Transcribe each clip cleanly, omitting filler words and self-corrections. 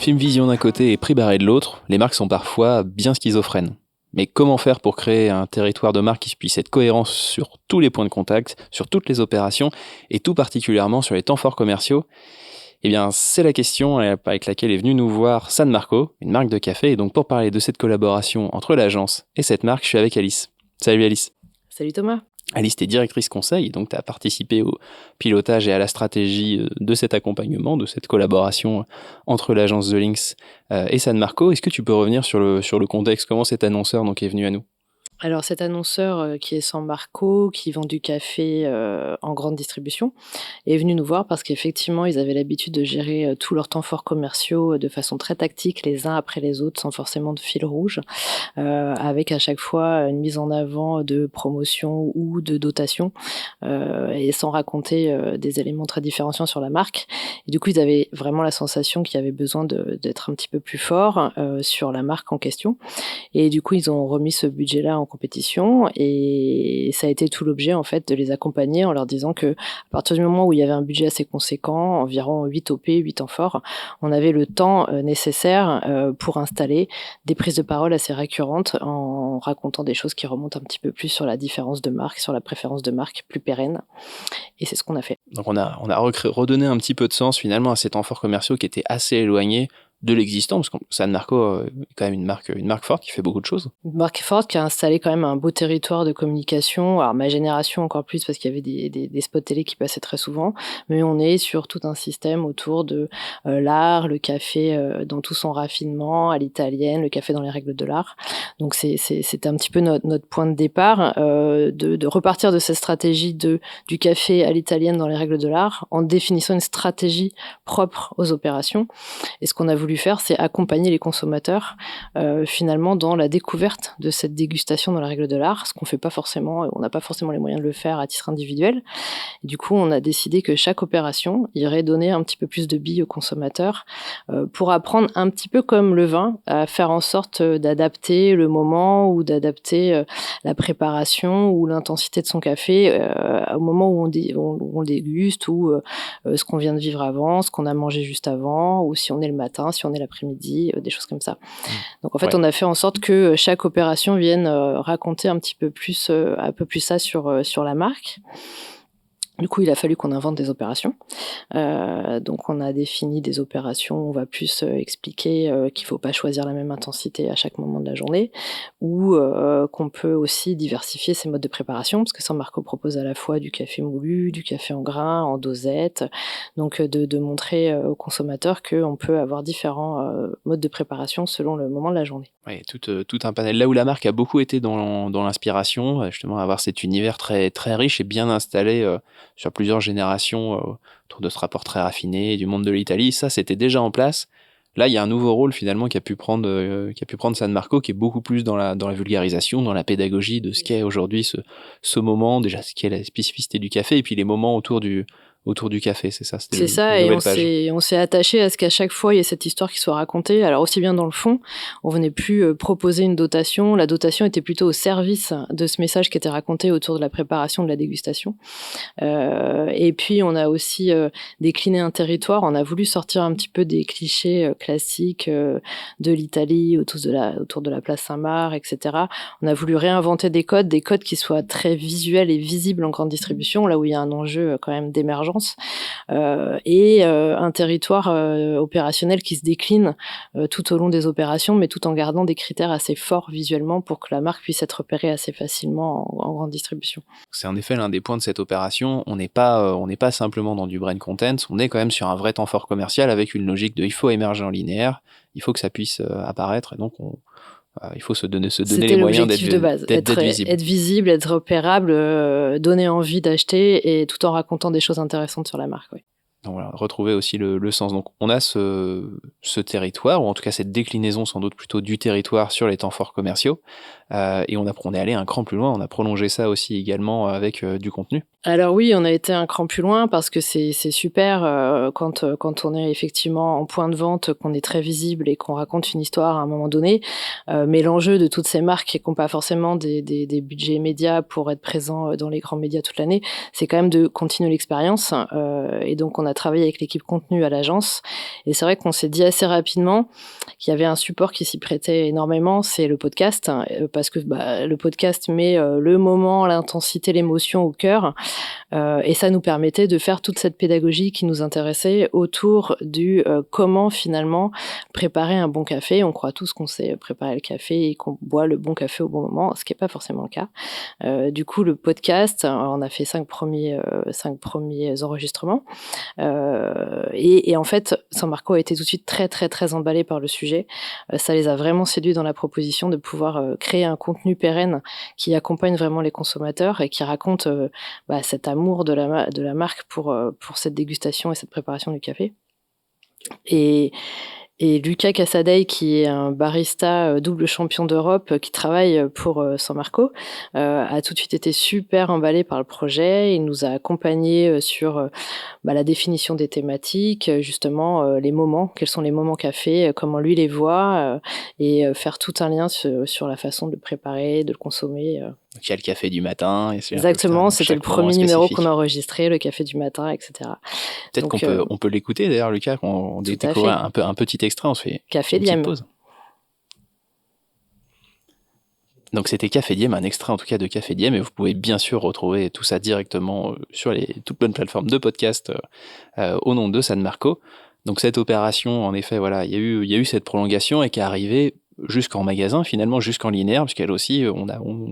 Filmvision d'un côté et Prix Barré de l'autre, les marques sont parfois bien schizophrènes. Mais comment faire pour créer un territoire de marque qui puisse être cohérent sur tous les points de contact, sur toutes les opérations, et tout particulièrement sur les temps forts commerciaux? Eh bien, c'est la question avec laquelle est venue nous voir San Marco, une marque de café. Et donc, pour parler de cette collaboration entre l'agence et cette marque, je suis avec Alice. Salut Alice. Salut Thomas. Alice, tu es directrice conseil, donc tu as participé au pilotage et à la stratégie de cet accompagnement, de cette collaboration entre l'agence The Lynx et San Marco. Est-ce que tu peux revenir sur le contexte, comment cet annonceur donc est venu à nous? Alors cet annonceur qui est San Marco, qui vend du café en grande distribution, est venu nous voir parce qu'effectivement, ils avaient l'habitude de gérer tous leurs temps forts commerciaux de façon très tactique, les uns après les autres, sans forcément de fil rouge, avec à chaque fois une mise en avant de promotion ou de dotation, et sans raconter des éléments très différenciants sur la marque. Et du coup, ils avaient vraiment la sensation qu'il y avait besoin d'être un petit peu plus fort sur la marque en question. Et du coup, ils ont remis ce budget-là en compétition et ça a été tout l'objet en fait de les accompagner en leur disant que à partir du moment où il y avait un budget assez conséquent, environ 8 OP, 8 temps forts, on avait le temps nécessaire pour installer des prises de parole assez récurrentes en racontant des choses qui remontent un petit peu plus sur la différence de marque, sur la préférence de marque plus pérenne. Et c'est ce qu'on a fait. Donc on a redonné un petit peu de sens finalement à ces temps forts commerciaux qui étaient assez éloignés de l'existant, parce que San Marco est quand même une marque forte qui fait beaucoup de choses. Une marque forte qui a installé quand même un beau territoire de communication. Alors ma génération encore plus parce qu'il y avait des spots télé qui passaient très souvent, mais on est sur tout un système autour de l'art, le café dans tout son raffinement, à l'italienne, le café dans les règles de l'art. Donc c'était un petit peu notre point de départ, de repartir de cette stratégie du café à l'italienne dans les règles de l'art en définissant une stratégie propre aux opérations. Et ce qu'on a voulu faire, c'est accompagner les consommateurs finalement dans la découverte de cette dégustation dans la règle de l'art, ce qu'on fait pas forcément, on n'a pas forcément les moyens de le faire à titre individuel. Et du coup, on a décidé que chaque opération irait donner un petit peu plus de billes aux consommateurs pour apprendre un petit peu comme le vin, à faire en sorte d'adapter le moment ou d'adapter la préparation ou l'intensité de son café au moment où on le déguste ou ce qu'on vient de vivre avant, ce qu'on a mangé juste avant, ou si on est le matin, si on est l'après-midi, des choses comme ça. Donc en fait, on a fait en sorte que chaque opération vienne raconter un peu plus ça sur la marque. Du coup, il a fallu qu'on invente des opérations. Donc, on a défini des opérations où on va plus expliquer qu'il ne faut pas choisir la même intensité à chaque moment de la journée, ou qu'on peut aussi diversifier ses modes de préparation, parce que San Marco propose à la fois du café moulu, du café en grains, en dosette. Donc, de montrer aux consommateurs qu'on peut avoir différents modes de préparation selon le moment de la journée. Oui, tout un panel. Là où la marque a beaucoup été dans l'inspiration, justement, avoir cet univers très, très riche et bien installé sur plusieurs générations autour de ce rapport très raffiné du monde de l'Italie, ça, c'était déjà en place. Là, il y a un nouveau rôle finalement qu'a pu prendre San Marco, qui est beaucoup plus dans la vulgarisation, dans la pédagogie de ce qu'est aujourd'hui ce moment, déjà ce qu'est la spécificité du café, et puis les moments autour du café, c'est ça. C'est ça, et on s'est attaché à ce qu'à chaque fois, il y ait cette histoire qui soit racontée. Alors, aussi bien dans le fond, on venait plus proposer une dotation. La dotation était plutôt au service de ce message qui était raconté autour de la préparation de la dégustation. Et puis, on a aussi décliné un territoire. On a voulu sortir un petit peu des clichés classiques de l'Italie, autour de la place Saint-Marc, etc. On a voulu réinventer des codes qui soient très visuels et visibles en grande distribution, là où il y a un enjeu quand même d'émergence. Et un territoire opérationnel qui se décline tout au long des opérations, mais tout en gardant des critères assez forts visuellement pour que la marque puisse être repérée assez facilement en grande distribution. C'est en effet l'un des points de cette opération. On n'est pas simplement dans du brand content, on est quand même sur un vrai temps fort commercial avec une logique de il faut émerger en linéaire, il faut que ça puisse apparaître, et donc il faut se donner les moyens d'être visible. Être visible, être repérable, donner envie d'acheter, et tout en racontant des choses intéressantes sur la marque. Oui. Donc voilà, retrouver aussi le sens. Donc on a ce territoire, ou en tout cas cette déclinaison sans doute plutôt du territoire sur les temps forts commerciaux, et on est allé un cran plus loin, on a prolongé ça aussi également avec du contenu. Alors oui, on a été un cran plus loin parce que c'est super quand on est effectivement en point de vente, qu'on est très visible et qu'on raconte une histoire à un moment donné. Mais l'enjeu de toutes ces marques qui n'ont pas forcément des budgets médias pour être présents dans les grands médias toute l'année, c'est quand même de continuer l'expérience. Et donc on a a travaillé avec l'équipe contenu à l'agence. Et c'est vrai qu'on s'est dit assez rapidement qu'il y avait un support qui s'y prêtait énormément, c'est le podcast, parce que le podcast met le moment, l'intensité, l'émotion au cœur. Et ça nous permettait de faire toute cette pédagogie qui nous intéressait autour du comment finalement préparer un bon café. On croit tous qu'on sait préparer le café et qu'on boit le bon café au bon moment, ce qui n'est pas forcément le cas. Du coup, le podcast, on a fait 5 premiers enregistrements. Et en fait, San Marco a été tout de suite très, très, très emballé par le sujet. Ça les a vraiment séduits dans la proposition de pouvoir créer un contenu pérenne qui accompagne vraiment les consommateurs et qui raconte cet amour de la marque pour cette dégustation et cette préparation du café. Et Luca Casadei, qui est un barista double champion d'Europe qui travaille pour San Marco, a tout de suite été super emballé par le projet. Il nous a accompagnés sur la définition des thématiques, justement les moments, quels sont les moments café, comment lui les voit, et faire tout un lien sur la façon de le préparer, de le consommer. Donc, il y a le café du matin. Exactement, c'était le premier numéro qu'on a enregistré, le café du matin, etc. Peut-être qu'on peut l'écouter d'ailleurs, Lucas, qu'on découvre un petit extrait, on se fait Café une petite Diem. Pause. Donc c'était Café Diem, un extrait en tout cas de Café Diem, et vous pouvez bien sûr retrouver tout ça directement sur toutes bonnes plateformes de podcast au nom de San Marco. Donc cette opération, en effet, voilà, il y a eu cette prolongation et qui est arrivée jusqu'en magasin, finalement, jusqu'en linéaire, puisqu'elle aussi, on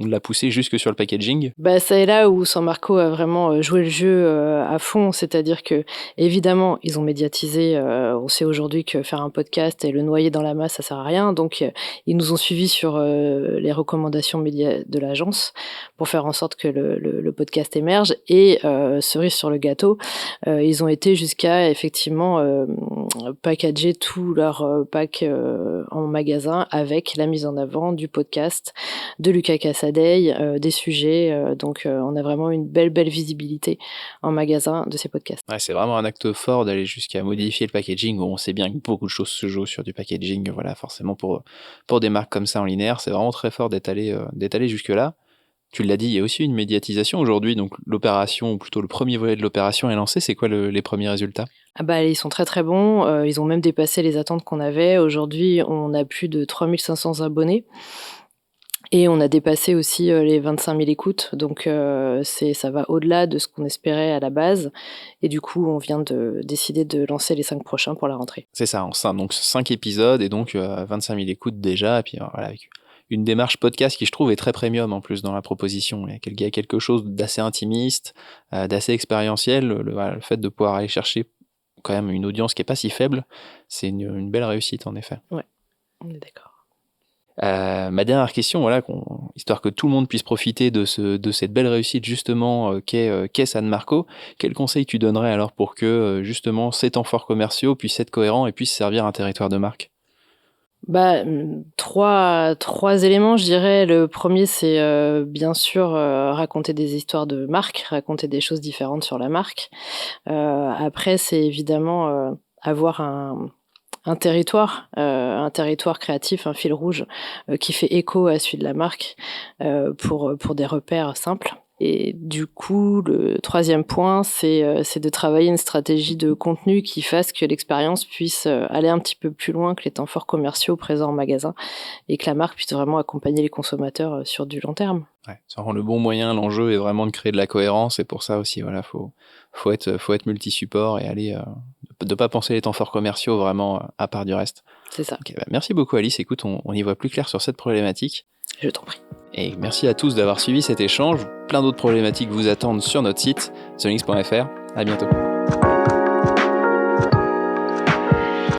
l'a poussée jusque sur le packaging. C'est là où San Marco a vraiment joué le jeu à fond, c'est-à-dire que, évidemment, ils ont médiatisé, on sait aujourd'hui que faire un podcast et le noyer dans la masse, ça sert à rien, donc ils nous ont suivis sur les recommandations médias de l'agence pour faire en sorte que le podcast émerge, et cerise sur le gâteau, ils ont été jusqu'à, effectivement, packager tout leur pack en magasin avec la mise en avant du podcast de Luca Casadei, des sujets. Donc, on a vraiment une belle visibilité en magasin de ces podcasts. Ouais, c'est vraiment un acte fort d'aller jusqu'à modifier le packaging, où on sait bien que beaucoup de choses se jouent sur du packaging. Voilà, forcément, pour des marques comme ça en linéaire, c'est vraiment très fort d'être allé jusque-là. Tu l'as dit, il y a aussi une médiatisation aujourd'hui, donc l'opération, ou plutôt le premier volet de l'opération est lancé. C'est quoi les premiers résultats ? Ils sont très très bons, ils ont même dépassé les attentes qu'on avait. Aujourd'hui, on a plus de 3500 abonnés. Et on a dépassé aussi les 25 000 écoutes, donc ça va au-delà de ce qu'on espérait à la base. Et du coup, on vient de décider de lancer les 5 prochains pour la rentrée. C'est ça, donc 5 épisodes et donc 25 000 écoutes déjà. Et puis voilà, avec une démarche podcast qui, je trouve, est très premium en plus dans la proposition. Il y a quelque chose d'assez intimiste, d'assez expérientiel. Le fait de pouvoir aller chercher quand même une audience qui n'est pas si faible, c'est une belle réussite en effet. Ouais, on est d'accord. Ma dernière question, voilà, histoire que tout le monde puisse profiter de cette belle réussite justement qu'est San Marco, quel conseil tu donnerais alors pour que justement ces temps forts commerciaux puissent être cohérents et puissent servir un territoire de marque ? Trois éléments, je dirais. Le premier, c'est bien sûr raconter des histoires de marque, raconter des choses différentes sur la marque. Après, c'est évidemment avoir un territoire créatif, un fil rouge qui fait écho à celui de la marque pour des repères simples. Et du coup, le troisième point, c'est de travailler une stratégie de contenu qui fasse que l'expérience puisse aller un petit peu plus loin que les temps forts commerciaux présents en magasin, et que la marque puisse vraiment accompagner les consommateurs sur du long terme. Ouais, ça rend le bon moyen. L'enjeu est vraiment de créer de la cohérence, et pour ça aussi, voilà, faut être multi-support et aller de pas penser les temps forts commerciaux vraiment à part du reste. C'est ça. Okay, merci beaucoup Alice. Écoute, on y voit plus clair sur cette problématique. Je t'en prie. Et merci à tous d'avoir suivi cet échange. Plein d'autres problématiques vous attendent sur notre site, thelinks.fr. À bientôt.